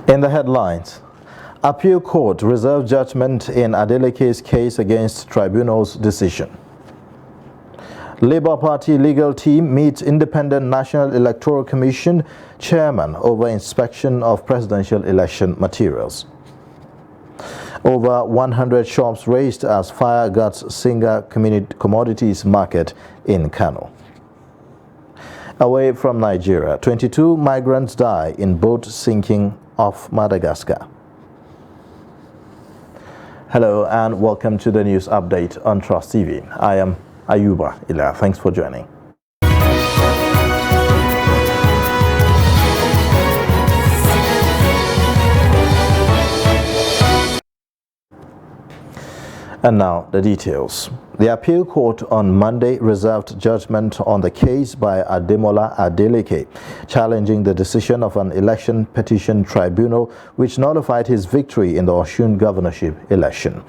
In the headlines, Appeal Court reserved judgment in Adeleke's case against tribunal's decision. Labour Party legal team meets Independent National Electoral Commission chairman over inspection of presidential election materials. Over 100 shops razed as fire guts Singa commodities market in Kano. Away from Nigeria, 22 migrants die in boat sinking off Madagascar. Hello and welcome to the news update on Trust TV. I am Ayuba Ila. Thanks for joining. And now the details. The appeal court on Monday reserved judgment on the case by Ademola Adeleke, challenging the decision of an election petition tribunal which nullified his victory in the Osun governorship election.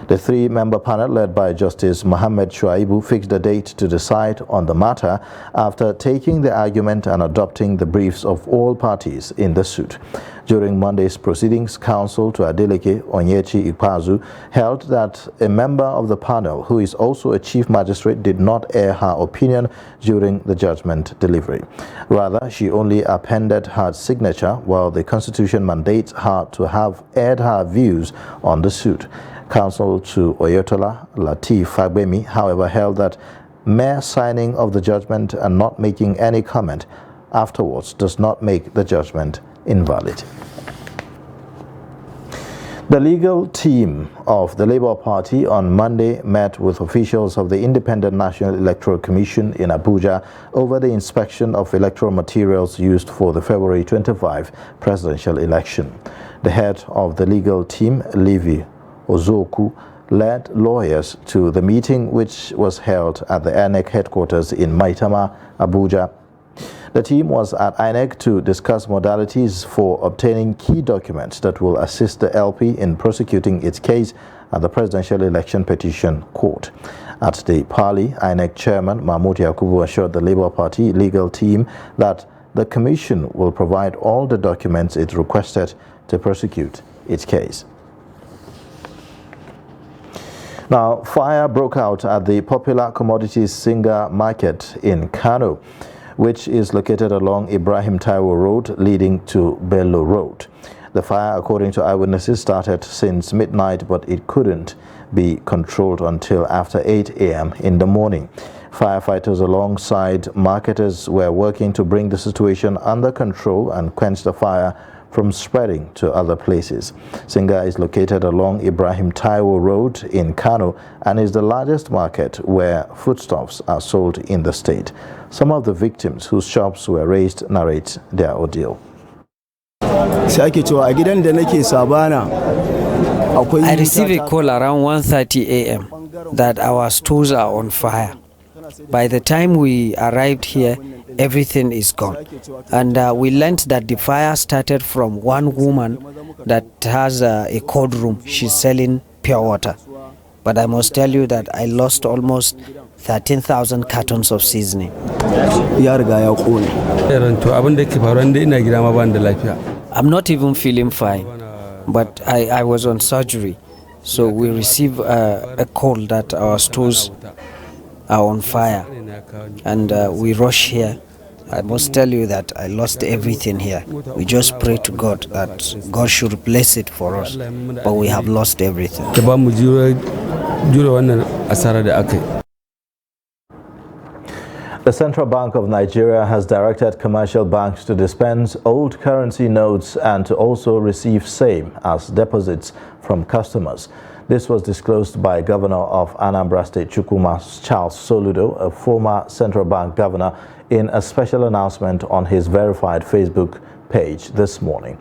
The three-member panel led by Justice Mohammed Shuaibu fixed a date to decide on the matter after taking the argument and adopting the briefs of all parties in the suit. During Monday's proceedings, counsel to Adeleke, Onyechi Ikpazu, held that a member of the panel, who is also a chief magistrate, did not air her opinion during the judgment delivery. Rather, she only appended her signature, while the Constitution mandates her to have aired her views on the suit. Counsel to Oyetola, Lateef Fagbemi, however, held that mere signing of the judgment and not making any comment afterwards does not make the judgment invalid. The legal team of the Labour Party on Monday met with officials of the Independent National Electoral Commission in Abuja over the inspection of electoral materials used for the February 25 presidential election. The head of the legal team, Levi Ozoku, led lawyers to the meeting, which was held at the INEC headquarters in Maitama, Abuja. The team was at INEC to discuss modalities for obtaining key documents that will assist the LP in prosecuting its case at the Presidential Election Petition Court. At the parley, INEC chairman Mahmoud Yakubu assured the Labour Party legal team that the commission will provide all the documents it requested to prosecute its case. Now, fire broke out at the popular commodities Singa market in Kano, which is located along Ibrahim Taiwo Road leading to Bello Road. The fire, according to eyewitnesses, started since midnight, but it couldn't be controlled until after 8 a.m. in the morning. Firefighters alongside marketers were working to bring the situation under control and quench the fire from spreading to other places. Singa is located along Ibrahim Taiwo Road in Kano and is the largest market where foodstuffs are sold in the state. Some of the victims whose shops were razed narrate their ordeal. I received a call around 1:30 a.m. that our stores are on fire. By the time we arrived here, everything is gone. And we learned that the fire started from one woman that has a cold room. She's selling pure water. But I must tell you that I lost almost 13,000 cartons of seasoning. I'm not even feeling fine, but I was on surgery. So we received a call that our stores are on fire, and we rush here. I must tell you that I lost everything here. We just pray to God that God should replace it for us, but we have lost everything. The Central Bank of Nigeria has directed commercial banks to dispense old currency notes and to also receive same as deposits from customers. This was disclosed by Governor of Anambra State, Chukwuma Charles Soludo, a former central bank governor, in a special announcement on his verified Facebook page this morning.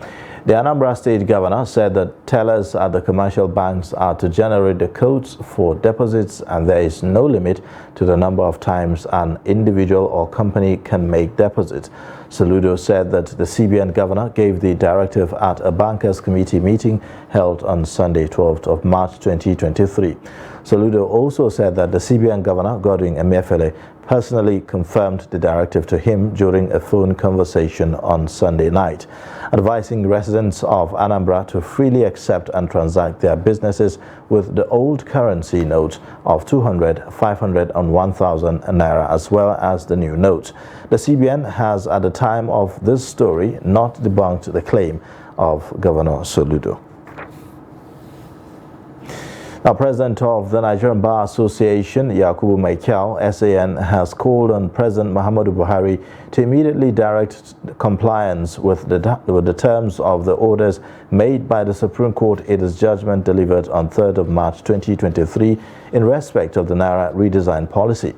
The Anambra State governor said that tellers at the commercial banks are to generate the codes for deposits, and there is no limit to the number of times an individual or company can make deposits. Soludo said that the CBN governor gave the directive at a bankers committee meeting held on Sunday, 12th of March 2023. Soludo also said that the CBN governor, Godwin Emefiele, personally confirmed the directive to him during a phone conversation on Sunday night, advising residents of Anambra to freely accept and transact their businesses with the old currency notes of 200, 500 and 1,000 naira, as well as the new notes. The CBN has, at the time of this story, not debunked the claim of Governor Soludo. Now, President of the Nigerian Bar Association, Yakubu Maikyau, SAN, has called on President Muhammadu Buhari to immediately direct compliance with the terms of the orders made by the Supreme Court in its judgment delivered on 3rd of March 2023 in respect of the Naira redesign policy.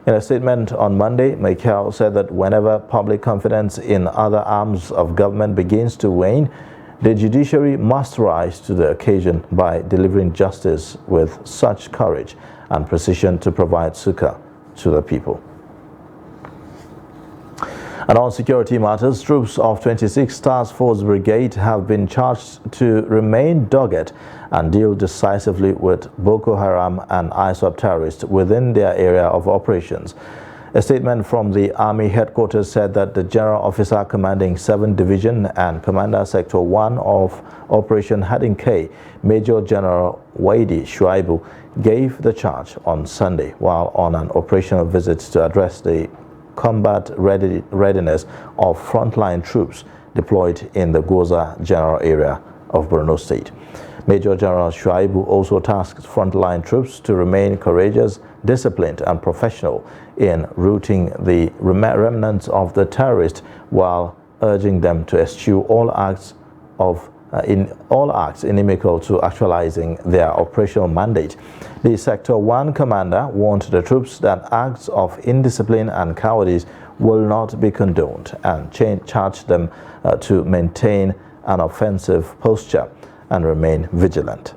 In a statement on Monday, Maikyau said that whenever public confidence in other arms of government begins to wane, the judiciary must rise to the occasion by delivering justice with such courage and precision to provide succor to the people. And on security matters, troops of 26th Task Force Brigade have been charged to remain dogged and deal decisively with Boko Haram and ISWAP terrorists within their area of operations. A statement from the Army headquarters said that the General Officer commanding 7th Division and Commander Sector 1 of Operation Hardin K, Major General Waidi Shuaibu, gave the charge on Sunday while on an operational visit to address the combat readiness of frontline troops deployed in the Goza General area of Borno State. Major General Shuaibu also tasked frontline troops to remain courageous, disciplined and professional in routing the remnants of the terrorists while urging them to eschew all acts inimical to actualizing their operational mandate. The Sector 1 commander warned the troops that acts of indiscipline and cowardice will not be condoned and charged them to maintain an offensive posture and remain vigilant.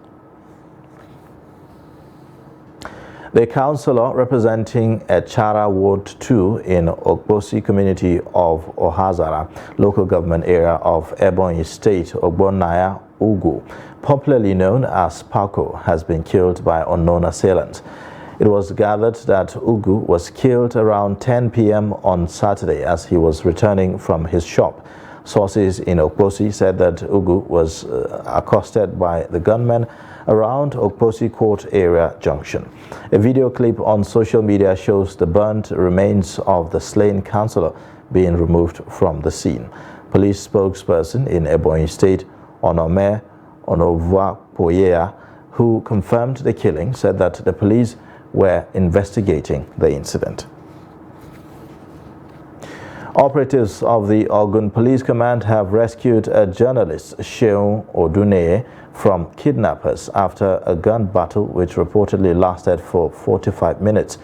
The councillor representing Echara Ward 2 in Ogbosi community of Ohazara, local government area of Ebonyi State, Ogbonnaya Ugu, popularly known as Paco, has been killed by unknown assailants. It was gathered that Ugu was killed around 10 p.m. on Saturday as he was returning from his shop. Sources in Ogbosi said that Ugu was accosted by the gunmen around Ogbosi Court Area Junction. A video clip on social media shows the burnt remains of the slain councillor being removed from the scene. Police spokesperson in Ebonyi State, Onome Onovuapoyea, who confirmed the killing, said that the police were investigating the incident. Operatives of the Ogun Police Command have rescued a journalist, Sheun Oduneye, from kidnappers after a gun battle which reportedly lasted for 45 minutes.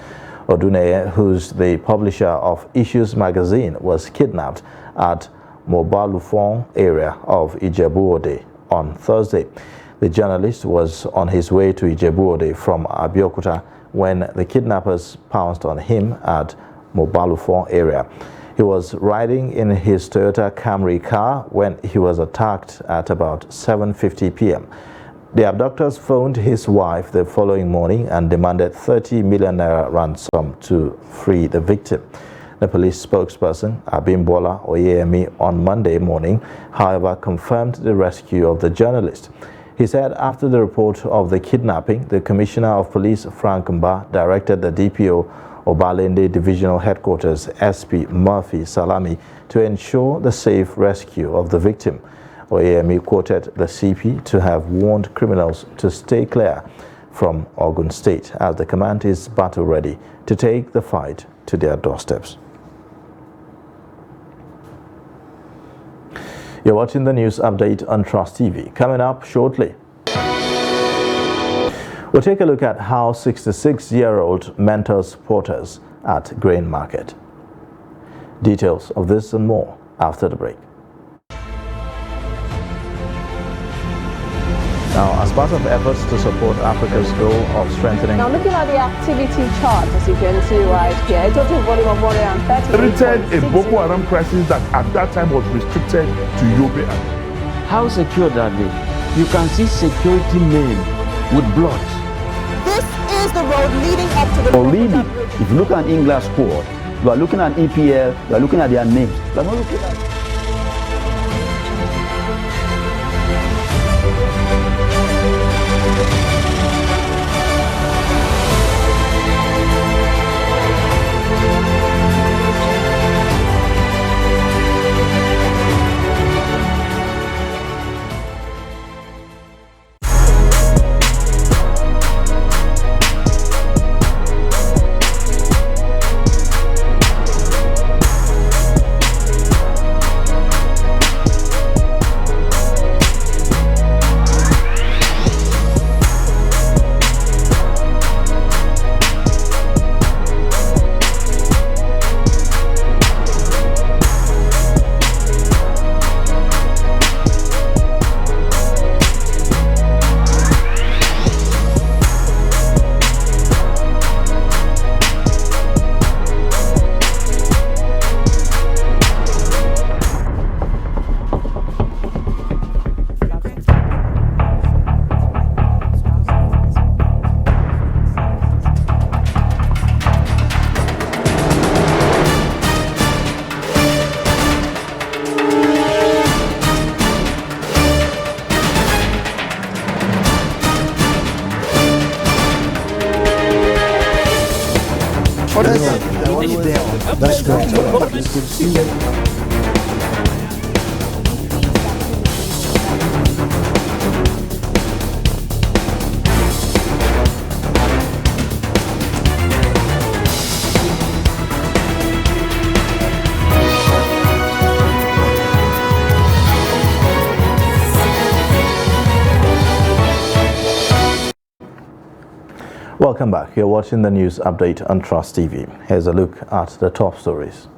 Oduneye, who's the publisher of Issues magazine, was kidnapped at Mobalufon area of Ijebu-Ode on Thursday. The journalist was on his way to Ijebu-Ode from Abeokuta when the kidnappers pounced on him at Mobalufon area. He was riding in his Toyota Camry car when he was attacked at about 7:50 p.m. The abductors phoned his wife the following morning and demanded 30 million naira ransom to free the victim. The police spokesperson, Abimbola Oyeyemi, on Monday morning, however, confirmed the rescue of the journalist. He said after the report of the kidnapping, the Commissioner of Police, Frank Mba, directed the DPO Obalende Divisional Headquarters, SP Murphy Salami, to ensure the safe rescue of the victim. Oyeyemi quoted the CP to have warned criminals to stay clear from Ogun State as the command is battle ready to take the fight to their doorsteps. You're watching the news update on Trust TV. Coming up shortly, we'll take a look at how 66-year-old mentors porters at Grain Market. Details of this and more after the break. Now, as part of efforts to support Africa's goal of strengthening... Now, looking at the activity chart, as you can see right here, a total volume of 130... a Boko Haram crisis that at that time was restricted to Yobe. How secure are they? You can see security men with blood. This is the road leading up to the... Or really, if you look at England squad, you are looking at EPL, you are looking at their names. You are not looking at... That's great. Good to see you. Welcome back. You're watching the news update on Trust TV. Here's a look at the top stories.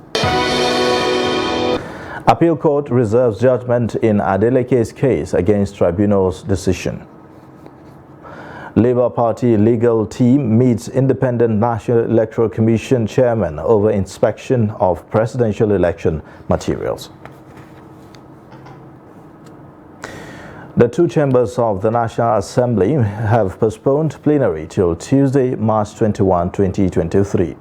Appeal Court reserves judgment in Adeleke's case against tribunal's decision. Labour Party legal team meets Independent National Electoral Commission chairman over inspection of presidential election materials. The two chambers of the National Assembly have postponed plenary till Tuesday, March 21, 2023.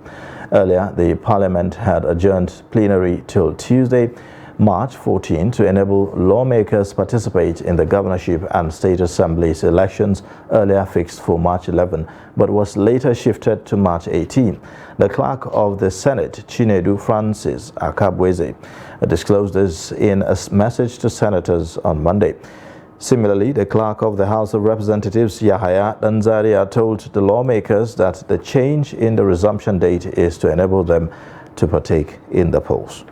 Earlier, the Parliament had adjourned plenary till Tuesday, March 14 to enable lawmakers participate in the governorship and state assemblies elections earlier fixed for March 11, but was later shifted to March 18. The clerk of the Senate, Chinedu Francis Akabweze, disclosed this in a message to senators on Monday. Similarly, the clerk of the House of Representatives, Yahaya Danzaria, told the lawmakers that the change in the resumption date is to enable them to partake in the polls.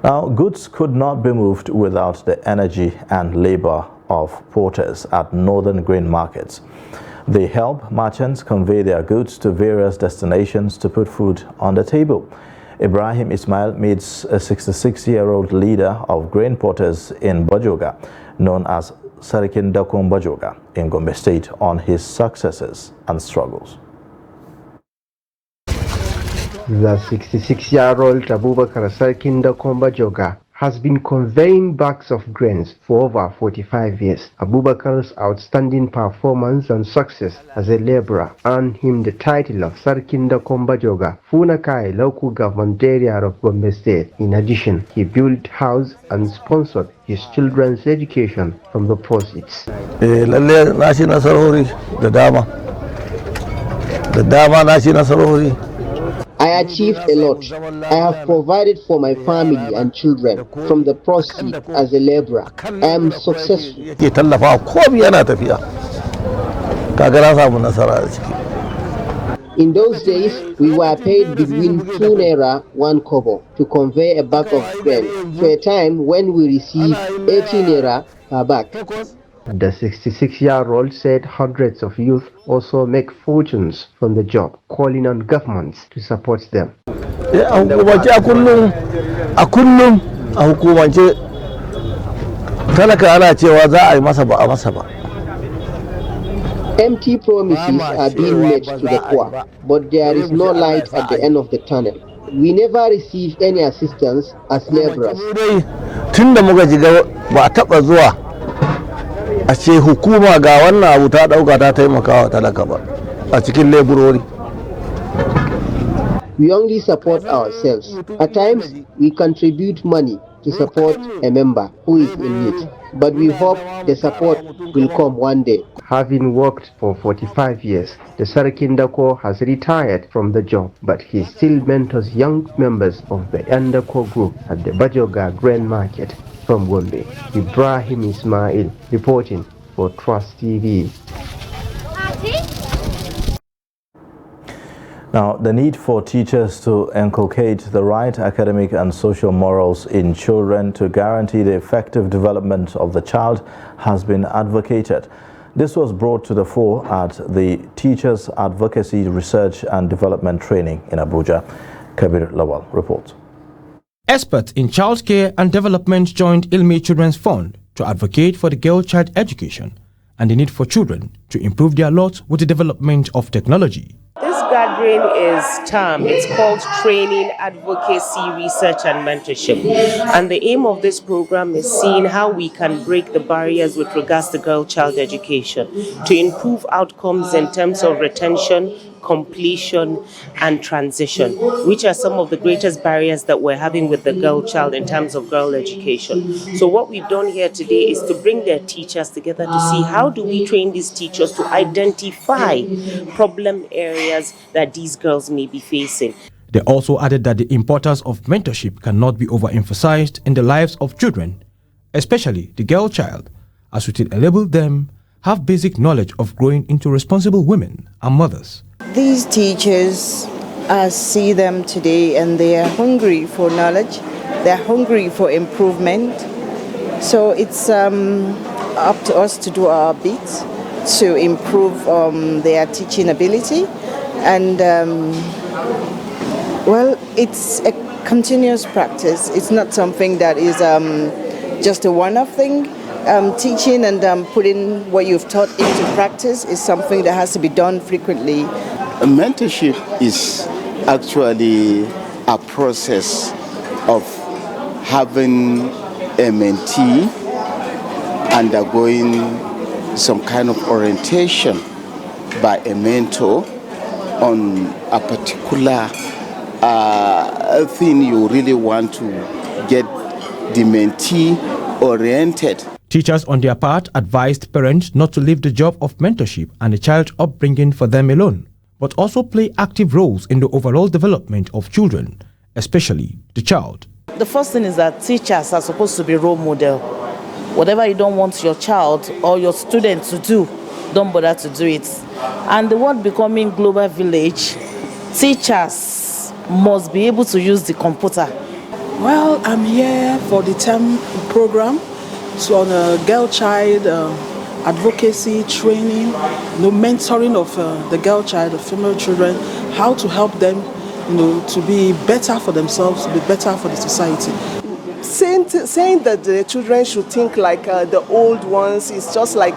Now, goods could not be moved without the energy and labor of porters at northern grain markets. They help merchants convey their goods to various destinations to put food on the table. Ibrahim Ismail meets a 66-year-old leader of grain porters in Bajoga, known as Sarkin Dakon Bajoga, in Gombe State, on his successes and struggles. The 66-year-old Abubakar Sarkin Dakon Bajoga has been conveying bags of grains for over 45 years. Abubakar's outstanding performance and success as a laborer earned him the title of Sarkin Dakon Bajoga, Funakai local government area of Gombe State. In addition, he built house and sponsored his children's education from the proceeds. I achieved a lot. I have provided for my family and children from the proceeds as a laborer. I am successful. In those days, we were paid between 2 naira 1 kobo to convey a bag of grain, to a time when we received 18 naira per bag. The 66-year-old said hundreds of youth also make fortunes from the job, calling on governments to support them. Empty promises are being made to the poor, but there is no light at the end of the tunnel. We never received any assistance as laborers. a ce hukuma ga wannan abu ta dauka ta taimakawa talaka ba a cikin leburori. We only support ourselves. At times, we contribute money to support a member who is in need, but we hope the support will come one day. Having worked for 45 years, the Sarkin Dako has retired from the job, but he still mentors young members of the Ndako group at the Bajoga Grain Market. From Gombe, Ibrahim Ismail reporting for Trust TV. Now, the need for teachers to inculcate the right academic and social morals in children to guarantee the effective development of the child has been advocated. This was brought to the fore at the Teachers Advocacy Research and Development Training in Abuja. Kabir Lawal reports. Experts in child care and development joined Ilmi Children's Fund to advocate for the girl-child education and the need for children to improve their lot with the development of technology. This gathering is termed, it's called Training, Advocacy, Research and Mentorship. And the aim of this program is seeing how we can break the barriers with regards to girl-child education to improve outcomes in terms of retention, completion and transition, which are some of the greatest barriers that we're having with the girl child in terms of girl education. So what we've done here today is to bring their teachers together to see how do we train these teachers to identify problem areas that these girls may be facing. They also added that the importance of mentorship cannot be overemphasized in the lives of children, especially the girl child, as it will enable them have basic knowledge of growing into responsible women and mothers. These teachers, I see them today and they are hungry for knowledge, they're hungry for improvement. So it's up to us to do our bit to improve their teaching ability. And well, it's a continuous practice. It's not something that is just a one-off thing. Teaching and putting what you've taught into practice is something that has to be done frequently. Mentorship is actually a process of having a mentee undergoing some kind of orientation by a mentor on a particular thing you really want to get the mentee oriented. Teachers on their part advised parents not to leave the job of mentorship and the child upbringing for them alone, but also play active roles in the overall development of children, especially the child. The first thing is that teachers are supposed to be role model. Whatever you don't want your child or your student to do, don't bother to do it. And the world becoming global village, teachers must be able to use the computer. Well, I'm here for the term program. So on a girl child advocacy training, mentoring of the girl child, the female children, how to help them, to be better for themselves, to be better for the society. Saying that the children should think like the old ones is just like,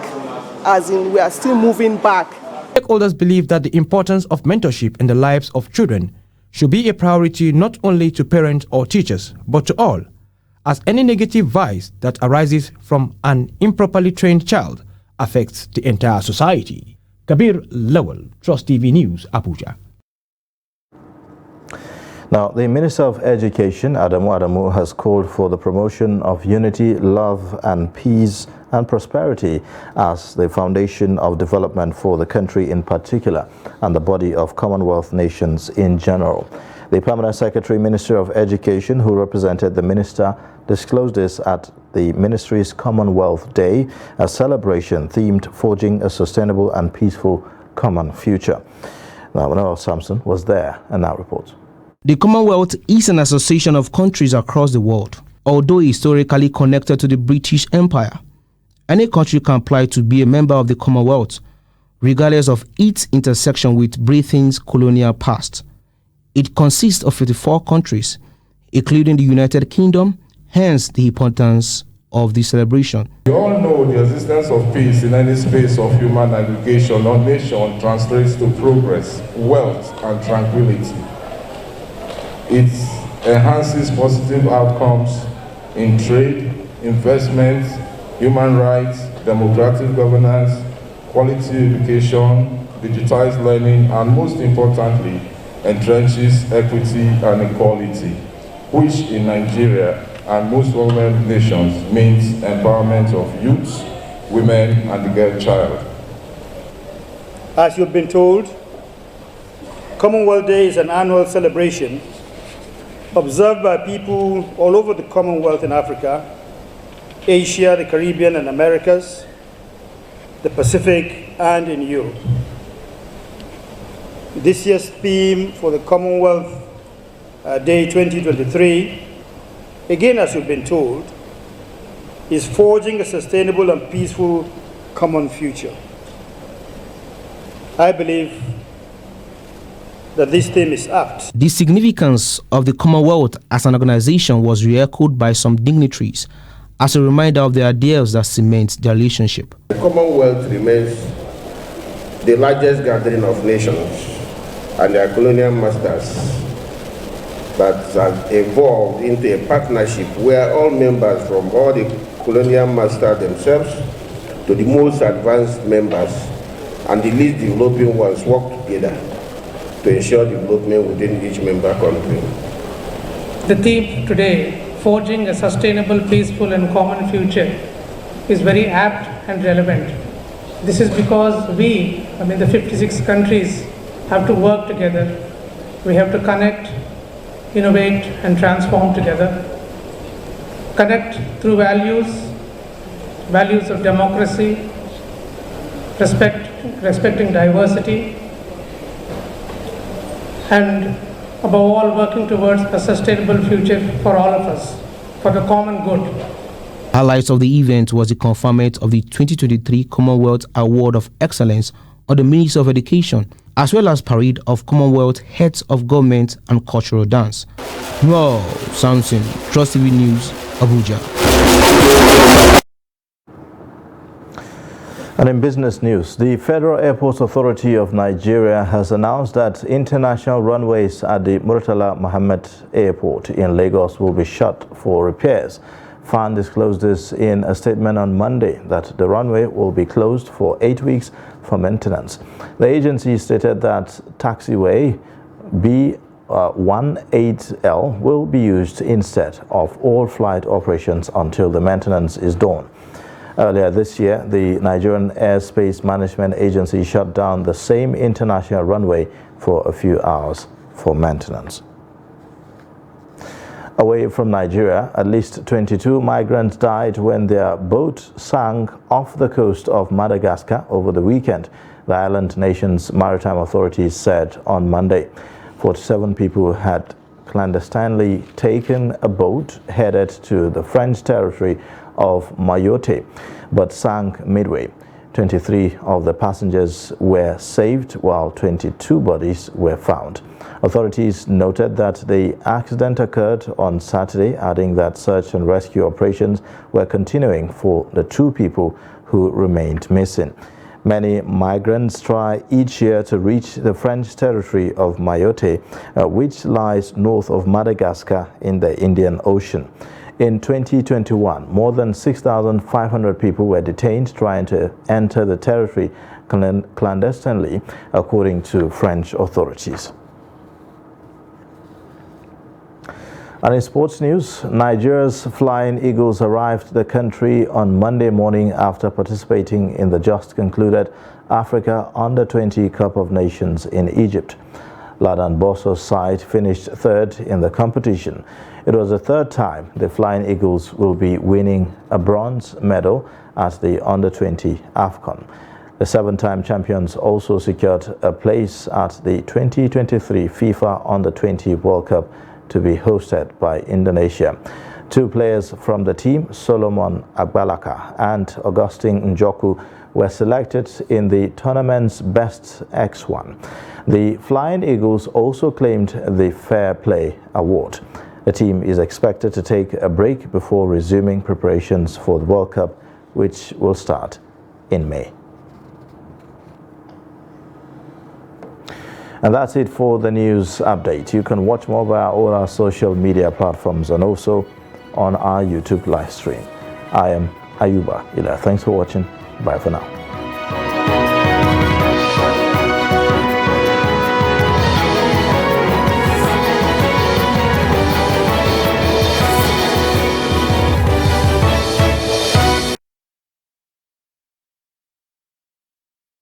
as in we are still moving back. Stakeholders believe that the importance of mentorship in the lives of children should be a priority not only to parents or teachers, but to all, as any negative vice that arises from an improperly trained child affects the entire society. Kabir Lawal, Trust TV News, Abuja. Now, the Minister of Education, Adamu, has called for the promotion of unity, love and peace and prosperity as the foundation of development for the country in particular and the body of Commonwealth nations in general. The Permanent Secretary, Minister of Education, who represented the minister, disclosed this at the Ministry's Commonwealth Day, a celebration themed Forging a Sustainable and Peaceful Common Future. Now, Noel Samson was there and now reports. The Commonwealth is an association of countries across the world. Although historically connected to the British Empire, any country can apply to be a member of the Commonwealth, regardless of its intersection with Britain's colonial past. It consists of 54 countries, including the United Kingdom, hence the importance of the celebration. We all know the existence of peace in any space of human aggregation or nation translates to progress, wealth, and tranquility. It enhances positive outcomes in trade, investments, human rights, democratic governance, quality education, digitized learning, and most importantly, entrenches equity and equality, which in Nigeria and most developed nations means empowerment of youth, women, and the girl child. As you've been told, Commonwealth Day is an annual celebration observed by people all over the Commonwealth in Africa, Asia, the Caribbean and Americas, the Pacific, and in Europe. This year's theme for the Commonwealth Day 2023, again as you've been told, is forging a sustainable and peaceful common future. I believe that this theme is apt. The significance of the Commonwealth as an organization was re-echoed by some dignitaries as a reminder of the ideals that cement their relationship. The Commonwealth remains the largest gathering of nations and their colonial masters that has evolved into a partnership where all members from all the colonial masters themselves to the most advanced members and the least developing ones work together to ensure development within each member country. The theme today, forging a sustainable, peaceful and common future, is very apt and relevant. This is because we, the 56 countries, have to work together. We have to connect, innovate and transform together. Connect through values of democracy, respecting diversity, and above all working towards a sustainable future for all of us, for the common good. Highlights of the event was the conferment of the 2023 Commonwealth Award of Excellence on the Ministry of Education, as well as parade of Commonwealth Heads of Government and Cultural Dance. Wow, Samson, Trust TV News, Abuja. And in business news, the Federal Airports Authority of Nigeria has announced that international runways at the Murtala Mohammed Airport in Lagos will be shut for repairs. FAN disclosed this in a statement on Monday that the runway will be closed for 8 weeks for maintenance. The agency stated that taxiway B18L will be used instead of all flight operations until the maintenance is done. Earlier this year, the Nigerian Airspace Management Agency shut down the same international runway for a few hours for maintenance. Away from Nigeria, at least 22 migrants died when their boat sank off the coast of Madagascar over the weekend, the island nation's maritime authorities said on Monday. 47 people had clandestinely taken a boat headed to the French territory of Mayotte, but sank midway. 23 of the passengers were saved, while 22 bodies were found. Authorities noted that the accident occurred on Saturday, adding that search and rescue operations were continuing for the 2 people who remained missing. Many migrants try each year to reach the French territory of Mayotte, which lies north of Madagascar in the Indian Ocean. In 2021, more than 6,500 people were detained trying to enter the territory clandestinely, according to French authorities. And in sports news, Nigeria's Flying Eagles arrived the country on Monday morning after participating in the just concluded Africa Under-20 Cup of Nations in Egypt. Ladan Bosso's side finished third in the competition. It was the third time the Flying Eagles will be winning a bronze medal at the Under-20 AFCON. The 7-time champions also secured a place at the 2023 FIFA Under-20 World Cup to be hosted by Indonesia. 2 players from the team, Solomon Agbalaka and Augustine Njoku, were selected in the tournament's Best X1. The Flying Eagles also claimed the Fair Play Award. The team is expected to take a break before resuming preparations for the World Cup, which will start in May. And that's it for the news update. You can watch more via all our social media platforms and also on our YouTube live stream. I am Ayuba Ila. Thanks for watching. Bye for now.